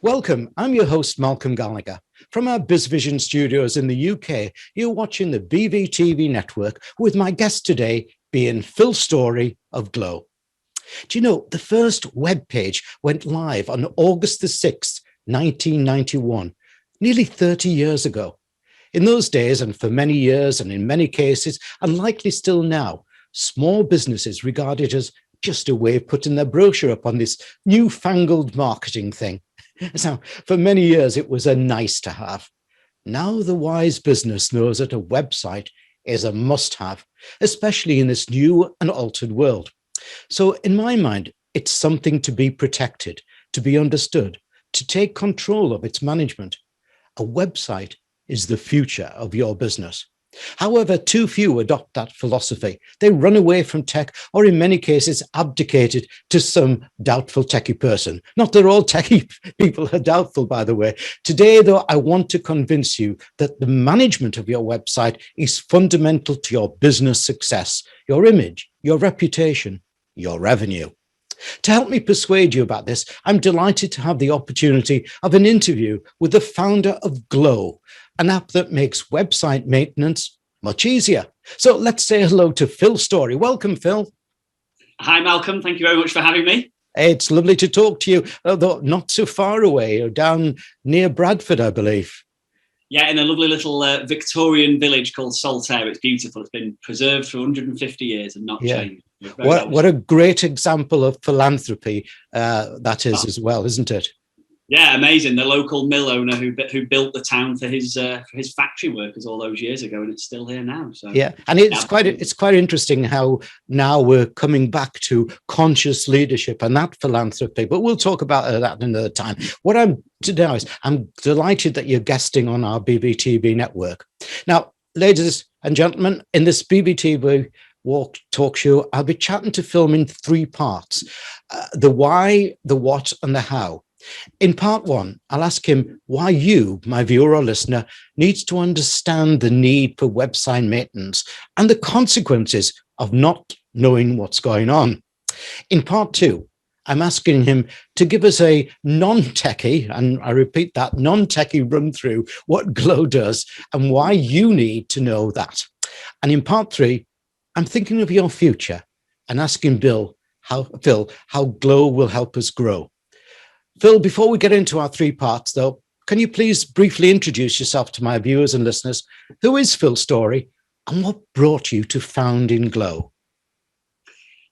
Welcome, I'm your host, Malcolm Gallagher. From our BizVision studios in the UK, you're watching the BVTV network with my guest today being Phil Storey of Glow. Do you know, the first web page went live on August the 6th, 1991, nearly 30 years ago. In those days, and for many years, and in many cases, and likely still now, small businesses regarded as just a way of putting their brochure up on this newfangled marketing thing. So for many years, it was a nice to have. Now the wise business knows that a website is a must have, especially in this new and altered world. So in my mind, it's something to be protected, to be understood, to take control of its management. A website is the future of your business. However, too few adopt that philosophy. They run away from tech, or in many cases abdicated to some doubtful techie person. Not that all techie people are doubtful, by the way. Today, though, I want to convince you that the management of your website is fundamental to your business success, your image, your reputation, your revenue. To help me persuade you about this, I'm delighted to have the opportunity of an interview with the founder of Glow, an app that makes website maintenance much easier. So let's say hello to Phil Storey. Welcome, Phil. Hi, Malcolm. Thank you very much for having me. It's lovely to talk to you, although not so far away. You're down near Bradford, I believe. Yeah, in a lovely little Victorian village called Saltaire. It's beautiful. It's been preserved for 150 years and not changed. What a great example of philanthropy that is as well, isn't it? Yeah, amazing. The local mill owner who built the town for his factory workers all those years ago, and it's still here now. So yeah, and it's quite interesting how now we're coming back to conscious leadership and that philanthropy. But we'll talk about that another time. What I'm delighted that you're guesting on our BVTV network. Now, ladies and gentlemen, in this BVTV talk show, I'll be chatting to Phil in three parts: the why, the what, and the how. In part one, I'll ask him why you, my viewer or listener, needs to understand the need for website maintenance and the consequences of not knowing what's going on. In part two, I'm asking him to give us a non-techie, and I repeat that, non-techie run through what Glow does and why you need to know that. And in part three, I'm thinking of your future and asking Phil how Glow will help us grow. Phil, before we get into our three parts, though, can you please briefly introduce yourself to my viewers and listeners? Who is Phil Storey and what brought you to founding Glow?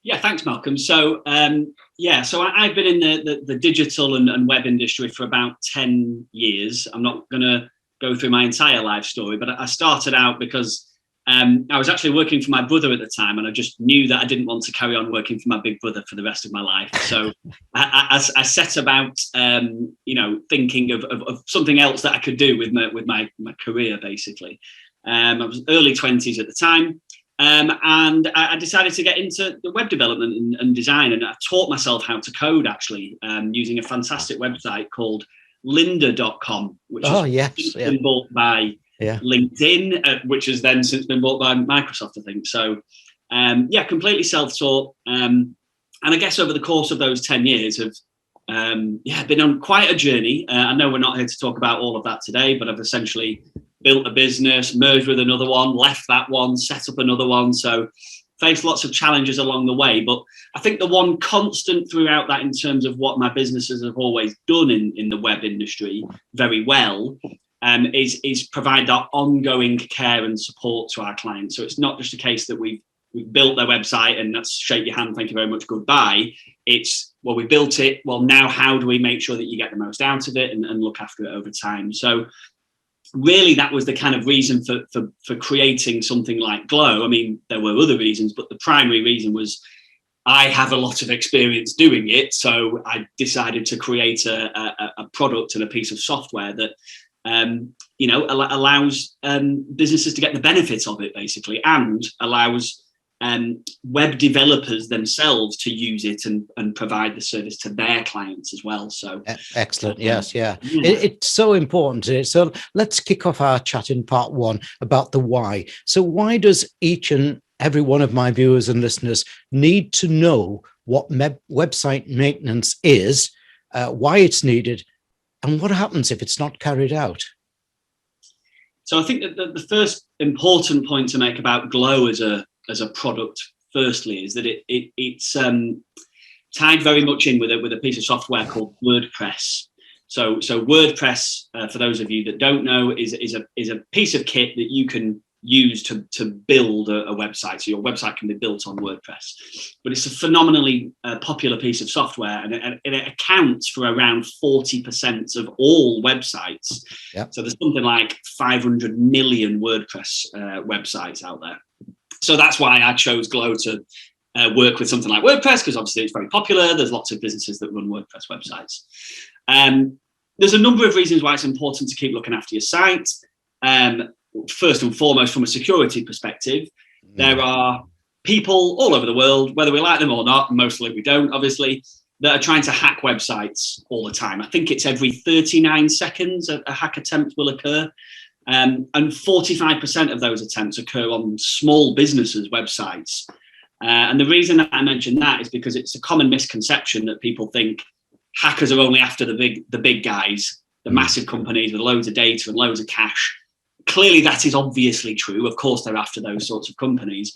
Yeah, thanks, Malcolm. So, I've been in the digital and web industry for about 10 years. I'm not going to go through my entire life story, but I started out because I was actually working for my brother at the time, and I just knew that I didn't want to carry on working for my big brother for the rest of my life. So I set about, thinking of something else that I could do with my career, basically. I was early 20s at the time, and I decided to get into the web development and design, and I taught myself how to code, actually, using a fantastic website called lynda.com, which has been bought by LinkedIn, which has then since been bought by Microsoft, I think. So, completely self-taught. And I guess over the course of those 10 years have, been on quite a journey. I know we're not here to talk about all of that today, but I've essentially built a business, merged with another one, left that one, set up another one. So faced lots of challenges along the way. But I think the one constant throughout that in terms of what my businesses have always done in the web industry very well is provide that ongoing care and support to our clients. So it's not just a case that we've built their website and that's shake your hand, thank you very much, goodbye. It's, well, we built it. Well, now how do we make sure that you get the most out of it and look after it over time? So really, that was the kind of reason for creating something like Glow. I mean, there were other reasons, but the primary reason was I have a lot of experience doing it. So I decided to create a product and a piece of software that allows businesses to get the benefits of it, basically, and allows web developers themselves to use it and provide the service to their clients as well. So excellent. Yes. It's so important. So let's kick off our chat in part one about the why. So why does each and every one of my viewers and listeners need to know what website maintenance is, why it's needed, And what happens if it's not carried out? So I think that the first important point to make about Glow as a product, firstly, is that it's tied very much in with a piece of software called WordPress. So WordPress, for those of you that don't know, is a piece of kit that you can use to build a website. So your website can be built on WordPress, but it's a phenomenally popular piece of software, and it accounts for around 40% of all websites. Yep. So there's something like 500 million WordPress websites out there. So that's why I chose Glow to work with something like WordPress, because obviously it's very popular. There's lots of businesses that run WordPress websites. There's a number of reasons why it's important to keep looking after your site. First and foremost, from a security perspective, there are people all over the world, whether we like them or not, mostly we don't, obviously, that are trying to hack websites all the time. I think it's every 39 seconds a hack attempt will occur. And 45% of those attempts occur on small businesses' websites. And the reason that I mention that is because it's a common misconception that people think hackers are only after the big guys, the massive companies with loads of data and loads of cash. Clearly, that is obviously true. Of course, they're after those sorts of companies,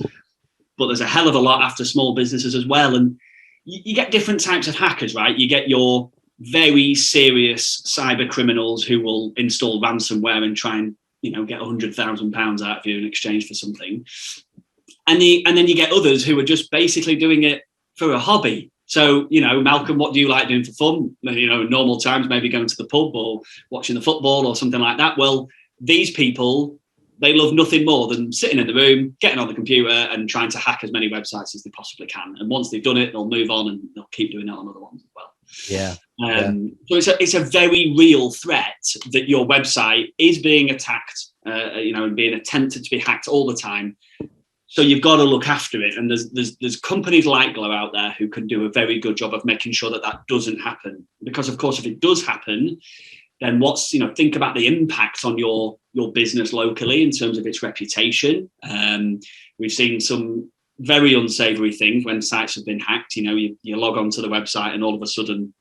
but there's a hell of a lot after small businesses as well. And you get different types of hackers, right? You get your very serious cyber criminals who will install ransomware and try and, get £100,000 out of you in exchange for something. And then you get others who are just basically doing it for a hobby. So, Malcolm, what do you like doing for fun? Normal times, maybe going to the pub or watching the football or something like that. Well, these people, they love nothing more than sitting in the room, getting on the computer and trying to hack as many websites as they possibly can. And once they've done it, they'll move on and they'll keep doing it on other ones as well. Yeah. So it's a very real threat that your website is being attacked, and being attempted to be hacked all the time. So you've got to look after it. And there's companies like Glow out there who can do a very good job of making sure that doesn't happen. Because, of course, if it does happen, then think about the impact on your business locally in terms of its reputation. We've seen some very unsavory things when sites have been hacked. You log onto the website and all of a sudden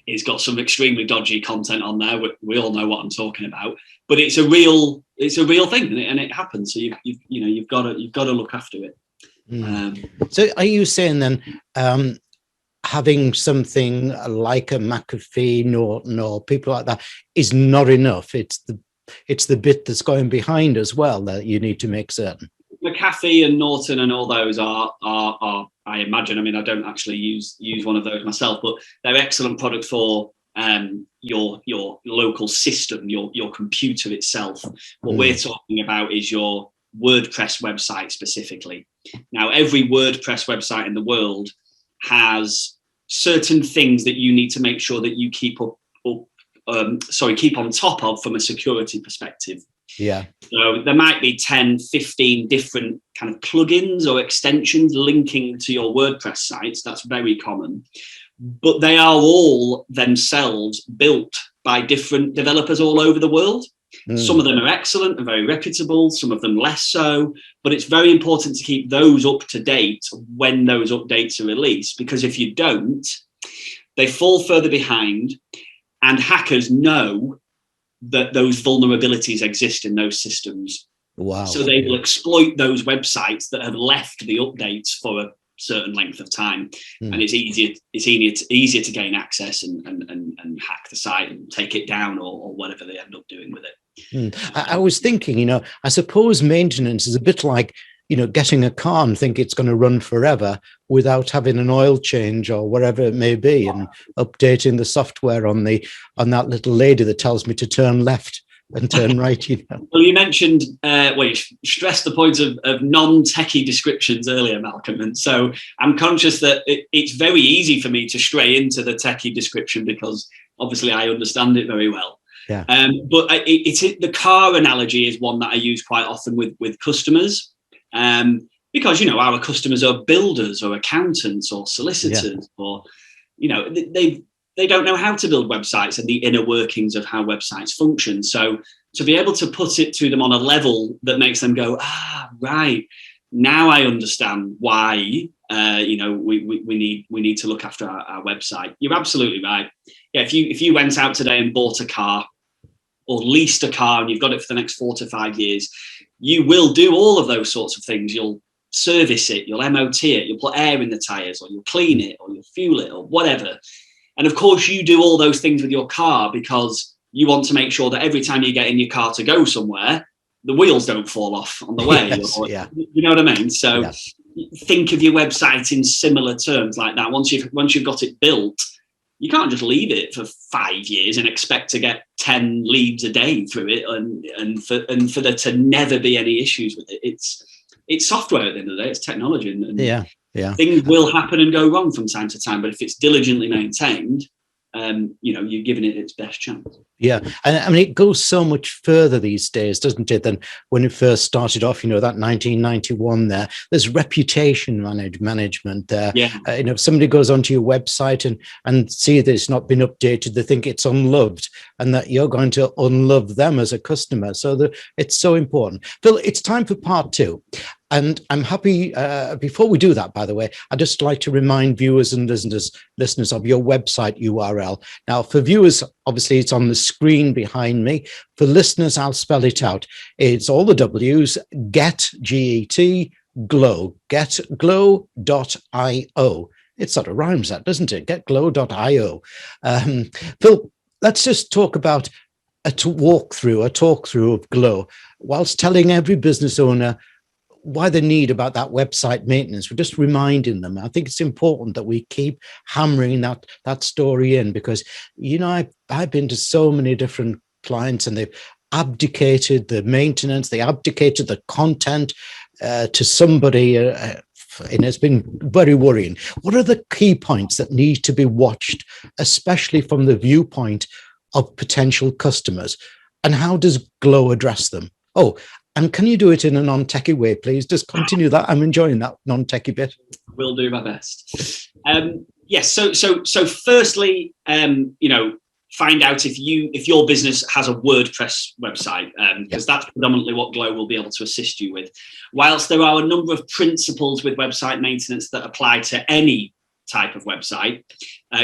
it's got some extremely dodgy content on there. We all know what I'm talking about, but it's a real thing, and it happens. So you've got to look after it. So are you saying then, having something like a McAfee, Norton, or people like that is not enough? It's the bit that's going behind as well that you need to make certain. McAfee and Norton and all those are I imagine. I mean, I don't actually use one of those myself, but they're excellent products for your local system, your computer itself. What we're talking about is your WordPress website specifically. Now, every WordPress website in the world has certain things that you need to make sure that you keep on top of from a security perspective. Yeah. So there might be 10, 15 different kind of plugins or extensions linking to your WordPress sites. That's very common. But they are all themselves built by different developers all over the world. Some of them are excellent and very reputable, some of them less so. But it's very important to keep those up to date when those updates are released, because if you don't, they fall further behind, and hackers know that those vulnerabilities exist in those systems. Wow. So they will exploit those websites that have left the updates for a certain length of time. And it's easier to gain access and hack the site and take it down or whatever they end up doing with it. I was thinking, I suppose maintenance is a bit like, getting a car and think it's going to run forever without having an oil change or whatever it may be, and updating the software on that little lady that tells me to turn left and turn right. Well, you mentioned, you stressed the point of non-techie descriptions earlier, Malcolm. And so I'm conscious that it's very easy for me to stray into the techie description because obviously I understand it very well. Yeah. But the car analogy is one that I use quite often with customers. Because, our customers are builders or accountants or solicitors, or, they don't know how to build websites and the inner workings of how websites function. So to be able to put it to them on a level that makes them go, right, now I understand why, we need to look after our website. You're absolutely right. yeah, if you went out today and bought a car or leased a car and you've got it for the next 4 to 5 years, you will do all of those sorts of things. You'll service it, you'll MOT it, you'll put air in the tires, or you'll clean it, or you'll fuel it, or whatever. And of course, you do all those things with your car because you want to make sure that every time you get in your car to go somewhere, the wheels don't fall off on the way. Yes, or, yeah. You know what I mean? So think of your website in similar terms like that. Once you've got it built, you can't just leave it for 5 years and expect to get 10 leads a day through it and for there to never be any issues with it. It's software at the end of the day, it's technology, and things will happen and go wrong from time to time, but if it's diligently maintained, you're giving it its best chance. Yeah, and I mean, it goes so much further these days, doesn't it, than when it first started off, that 1991 there's reputation management there. Yeah. If somebody goes onto your website and see that it's not been updated, they think it's unloved and that you're going to unlove them as a customer. So it's so important. Phil, it's time for part 2. And I'm happy, before we do that, by the way, I'd just like to remind viewers and listeners of your website URL. Now, for viewers, obviously, it's on the screen behind me. For listeners, I'll spell it out. It's all the W's, get, G-E-T, glow, getglow.io. It sort of rhymes that, doesn't it? Getglow.io. Phil, let's just talk about a talkthrough of Glow, whilst telling every business owner why the need about that website maintenance. We're just reminding them. I think it's important that we keep hammering that story in, because I've been to so many different clients and they've abdicated the maintenance, they abdicated the content to somebody, and it's been very worrying. What are the key points that need to be watched, especially from the viewpoint of potential customers, and how does Glow address them? Oh, and can you do it in a non-techie way, please? Just continue that. I'm enjoying that non-techie bit. Will do my best. Yes. So firstly, find out if your business has a WordPress website, because that's predominantly what Glow will be able to assist you with. Whilst there are a number of principles with website maintenance that apply to any type of website,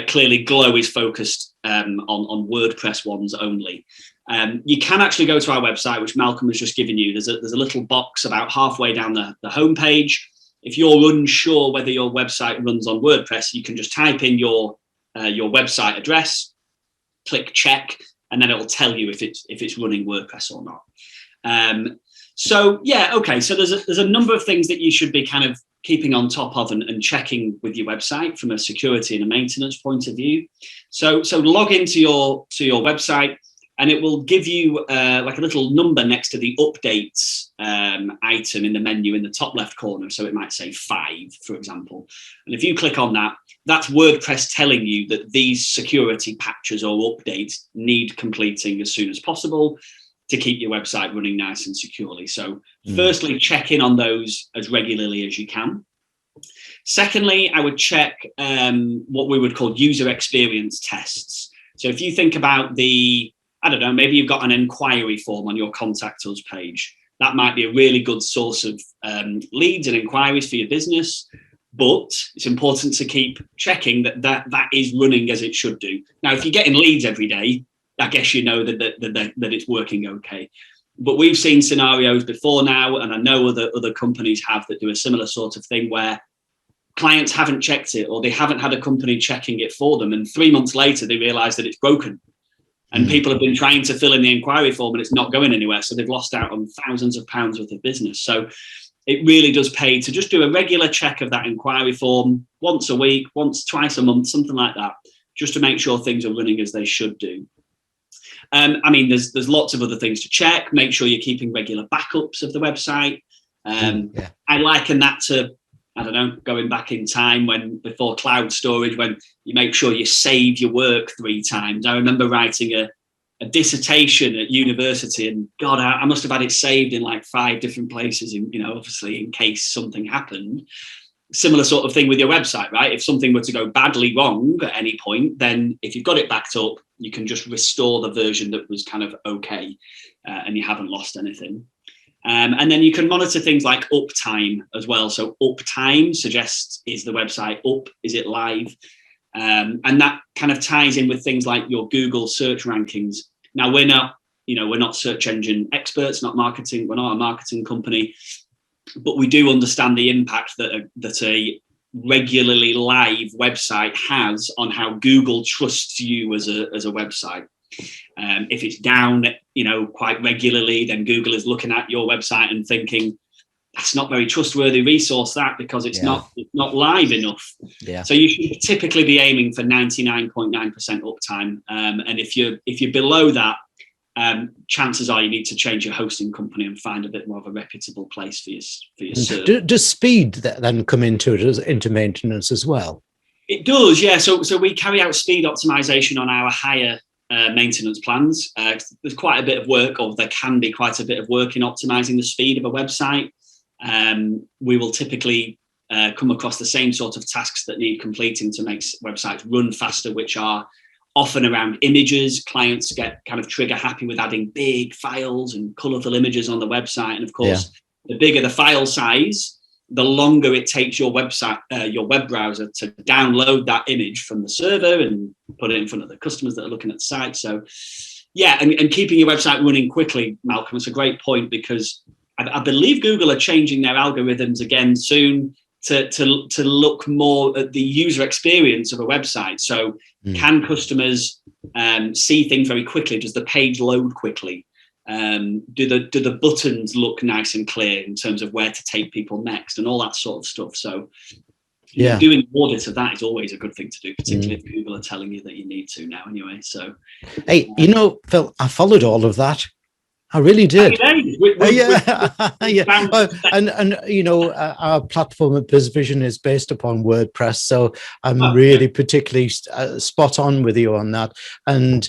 clearly Glow is focused on WordPress ones only. You can actually go to our website, which Malcolm has just given you. There's a little box about halfway down the homepage. If you're unsure whether your website runs on WordPress, you can just type in your website address, click check, and then it will tell you if it's running WordPress or not. So there's a number of things that you should be kind of keeping on top of and checking with your website from a security and a maintenance point of view. So log into your website, and it will give you like a little number next to the updates item in the menu in the top left corner. So it might say 5, for example. And if you click on that, that's WordPress telling you that these security patches or updates need completing as soon as possible to keep your website running nice and securely. So firstly, check in on those as regularly as you can. Secondly, I would check what we would call user experience tests. So if you think about maybe you've got an inquiry form on your contact us page. That might be a really good source of leads and inquiries for your business, but it's important to keep checking that is running as it should do. Now, if you're getting leads every day, I guess you know that it's working okay. But we've seen scenarios before now, and I know other companies have that do a similar sort of thing where clients haven't checked it, or they haven't had a company checking it for them, and 3 months later they realize that it's broken. And people have been trying to fill in the inquiry form and it's not going anywhere. So they've lost out on thousands of pounds worth of business. So it really does pay to just do a regular check of that inquiry form once a week, twice a month, something like that, just to make sure things are running as they should do. There's lots of other things to check. Make sure you're keeping regular backups of the website. I liken that to, going back in time before cloud storage, when you make sure you save your work 3 times. I remember writing a dissertation at university, and God, I must have had it saved in like 5 different places, obviously in case something happened. Similar sort of thing with your website, right? If something were to go badly wrong at any point, then if you've got it backed up, you can just restore the version that was kind of okay, and you haven't lost anything. And then you can monitor things like uptime as well. So uptime suggests, is the website up? Is it live? And that kind of ties in with things like your Google search rankings. Now, we're not search engine experts, not marketing. We're not a marketing company, but we do understand the impact that a regularly live website has on how Google trusts you as a website. If it's down, quite regularly, then Google is looking at your website and thinking, that's not very trustworthy resource, that, because it's not live enough. Yeah. So you should typically be aiming for 99.9% uptime. And if you're below that, chances are you need to change your hosting company and find a bit more of a reputable place for your server. Does speed then come into maintenance as well? It does, yeah. So we carry out speed optimization on our higher maintenance plans. There's quite a bit of work, or there can be quite a bit of work in optimizing the speed of a website. We will typically come across the same sort of tasks that need completing to make websites run faster, which are often around images. Clients get kind of trigger happy with adding big files and colorful images on the website. And of course, the bigger the file size, the longer it takes your website, your web browser to download that image from the server and put it in front of the customers that are looking at the site. So yeah, and keeping your website running quickly, Malcolm, it's a great point, because I believe Google are changing their algorithms again soon to look more at the user experience of a website. So can customers see things very quickly? Does the page load quickly? Do the buttons look nice and clear in terms of where to take people next and all that sort of stuff? So doing audits of that is always a good thing to do, particularly if Google are telling you that you need to now anyway. So hey, Phil, I followed all of that. I really did. Our platform at BizVision is based upon WordPress, so I'm really particularly spot on with you on that. And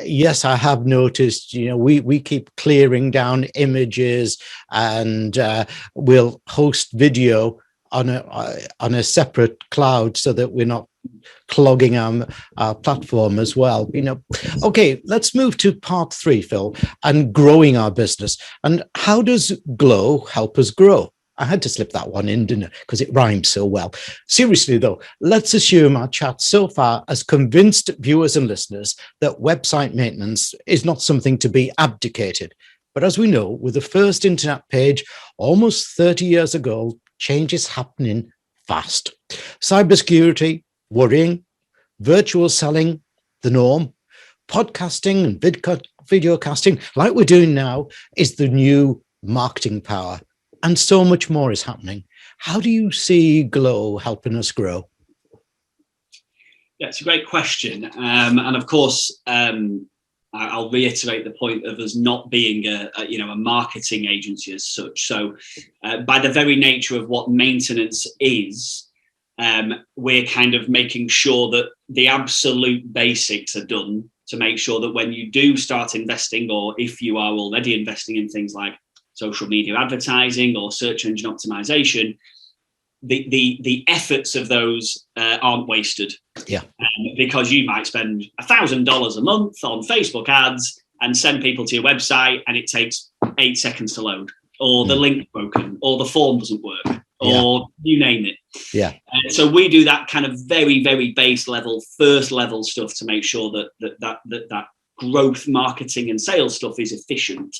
yes, I have noticed, we keep clearing down images, and we'll host video on a separate cloud so that we're not clogging our platform as well. Okay, let's move to part 3, Phil, and growing our business. And how does Glow help us grow? I had to slip that one in, didn't I? Because it rhymes so well. Seriously though, let's assume our chat so far has convinced viewers and listeners that website maintenance is not something to be abdicated. But as we know, with the first internet page almost 30 years ago, change is happening fast. Cybersecurity, worrying, virtual selling, the norm, podcasting and video casting, like we're doing now, is the new marketing power, and so much more is happening. How do you see Glow helping us grow? Yeah, it's a great question. And of course, I'll reiterate the point of us not being a marketing agency as such. So by the very nature of what maintenance is, we're kind of making sure that the absolute basics are done to make sure that when you do start investing, or if you are already investing in things like social media advertising or search engine optimization, the efforts of those aren't wasted. Yeah. Because you might spend $1,000 a month on Facebook ads and send people to your website, and it takes 8 seconds to load, or the link's broken, or the form doesn't work, or you name it. Yeah. So we do that kind of very, very base level, first level stuff to make sure that growth marketing and sales stuff is efficient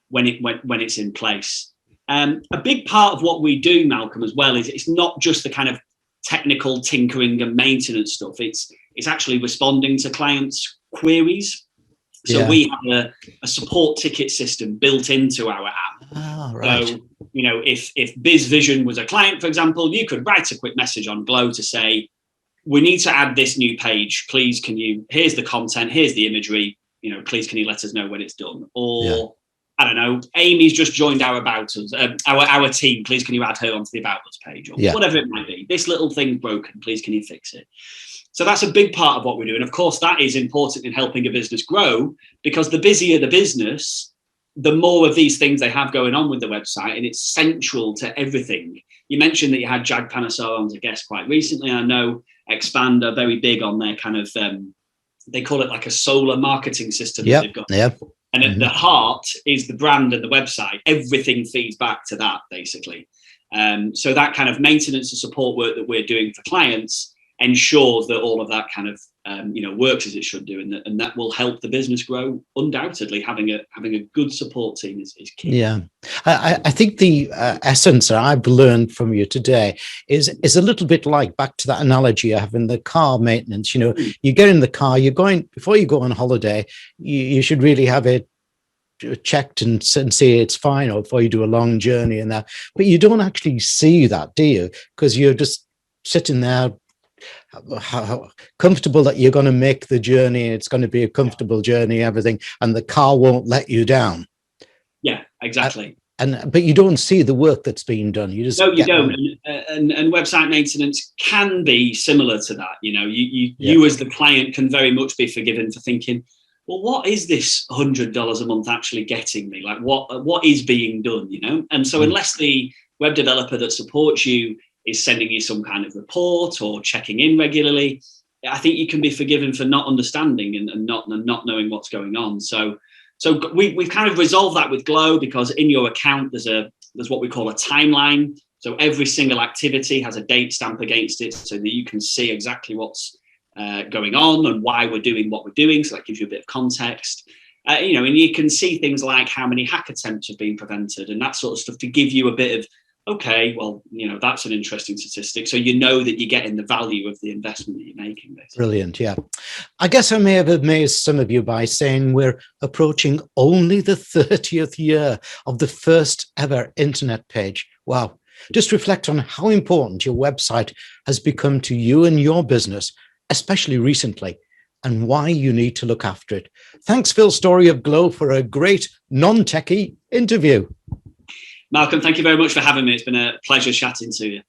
when it's in place. A big part of what we do, Malcolm, as well, is it's not just the kind of technical tinkering and maintenance stuff. It's actually responding to clients' queries. So we have a support ticket system built into our app. Oh, right. So, if BizVision was a client, for example, you could write a quick message on Glow to say, we need to add this new page. Please, here's the content, here's the imagery, please, can you let us know when it's done? Or, I don't know, Amy's just joined our About Us, our team. Please, can you add her onto the About Us page? Or whatever it might be. This little thing's broken. Please, can you fix it? So that's a big part of what we do. And of course, that is important in helping a business grow, because the busier the business, the more of these things they have going on with the website, and it's central to everything. You mentioned that you had Jag Panesar on as a guest quite recently. I know Expand are very big on their kind of, they call it like a solar marketing system that they've got. Yeah. And at the heart is the brand and the website. Everything feeds back to that, basically. So that kind of maintenance and support work that we're doing for clients ensures that all of that kind of works as it should do, and that will help the business grow. Undoubtedly, having a good support team is key. Yeah, I think the essence I've learned from you today is a little bit like, back to that analogy I have in the car maintenance. You get in the car, you're going, before you go on holiday, you should really have it checked and see it's fine, or before you do a long journey and that. But you don't actually see that, do you? Because you're just sitting there, how comfortable that you're going to make the journey. It's going to be a comfortable journey, everything, and the car won't let you down. Yeah, exactly. But you don't see the work that's being done. You just you don't. And website maintenance can be similar to that. You as the client can very much be forgiven for thinking, well, what is this $100 a month actually getting me? Like, what is being done? And so unless the web developer that supports you is sending you some kind of report or checking in regularly, I think you can be forgiven for not understanding and not knowing what's going on. So we've kind of resolved that with Glow, because in your account there's what we call a timeline. So every single activity has a date stamp against it, so that you can see exactly what's going on and why we're doing what we're doing. So that gives you a bit of context. And you can see things like how many hack attempts have been prevented and that sort of stuff, to give you a bit of, okay, well, that's an interesting statistic. So that you're getting the value of the investment that you're making. Basically. Brilliant, yeah. I guess I may have amazed some of you by saying we're approaching only the 30th year of the first ever internet page. Wow. Just reflect on how important your website has become to you and your business, especially recently, and why you need to look after it. Thanks, Phil Storey of Glow, for a great non-techie interview. Malcolm, thank you very much for having me. It's been a pleasure chatting to you.